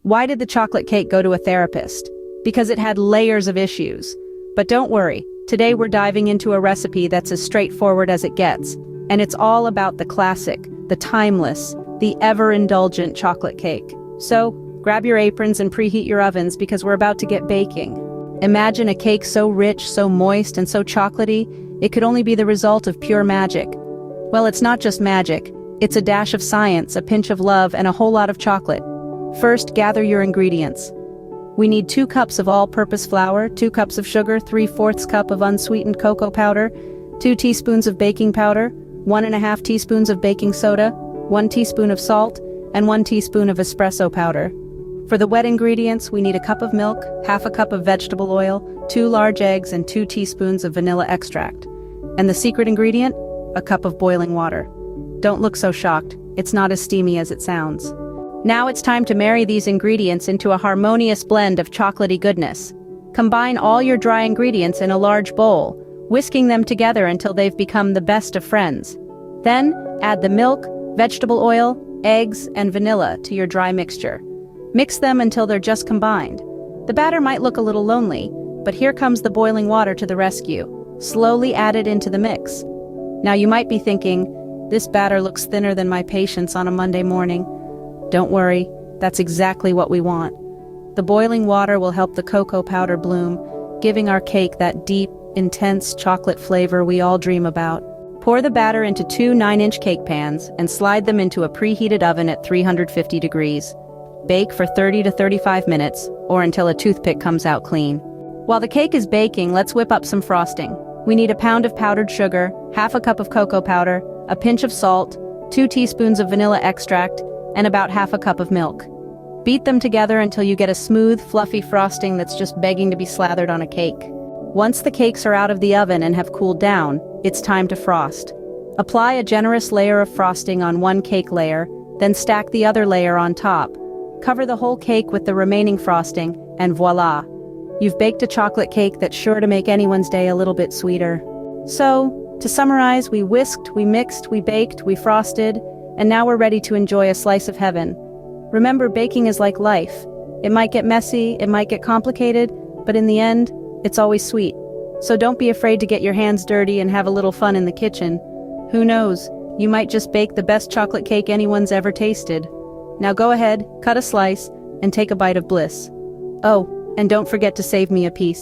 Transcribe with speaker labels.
Speaker 1: Why did the chocolate cake go to a therapist? Because it had layers of issues. But don't worry, today we're diving into a recipe that's as straightforward as it gets. And it's all about the classic, the timeless, the ever-indulgent chocolate cake. So, grab your aprons and preheat your ovens because we're about to get baking. Imagine a cake so rich, so moist, and so chocolatey, it could only be the result of pure magic. Well, it's not just magic. It's a dash of science, a pinch of love, and a whole lot of chocolate. First, gather your ingredients. We need 2 cups of all-purpose flour, 2 cups of sugar, 3/4 cup of unsweetened cocoa powder, 2 teaspoons of baking powder, 1½ teaspoons of baking soda, 1 teaspoon of salt, and 1 teaspoon of espresso powder. For the wet ingredients, we need a cup of milk, half a cup of vegetable oil, 2 large eggs, and 2 teaspoons of vanilla extract. And the secret ingredient? A cup of boiling water. Don't look so shocked, it's not as steamy as it sounds. Now it's time to marry these ingredients into a harmonious blend of chocolatey goodness. Combine all your dry ingredients in a large bowl, whisking them together until they've become the best of friends. Then, add the milk, vegetable oil, eggs, and vanilla to your dry mixture. Mix them until they're just combined. The batter might look a little lonely, but here comes the boiling water to the rescue. Slowly add it into the mix. Now you might be thinking, this batter looks thinner than my patience on a Monday morning. Don't worry, that's exactly what we want. The boiling water will help the cocoa powder bloom, giving our cake that deep, intense chocolate flavor we all dream about. Pour the batter into 2 9-inch cake pans and slide them into a preheated oven at 350 degrees. Bake for 30 to 35 minutes, or until a toothpick comes out clean. While the cake is baking, let's whip up some frosting. We need a pound of powdered sugar, half a cup of cocoa powder, a pinch of salt, 2 teaspoons of vanilla extract, and about half a cup of milk. Beat them together until you get a smooth, fluffy frosting that's just begging to be slathered on a cake. Once the cakes are out of the oven and have cooled down, it's time to frost. Apply a generous layer of frosting on one cake layer, then stack the other layer on top. Cover the whole cake with the remaining frosting, and voila! You've baked a chocolate cake that's sure to make anyone's day a little bit sweeter. So, to summarize, we whisked, we mixed, we baked, we frosted, and now we're ready to enjoy a slice of heaven. Remember, baking is like life. It might get messy, it might get complicated, but in the end, it's always sweet. So don't be afraid to get your hands dirty and have a little fun in the kitchen. Who knows, you might just bake the best chocolate cake anyone's ever tasted. Now go ahead, cut a slice, and take a bite of bliss. Oh, and don't forget to save me a piece.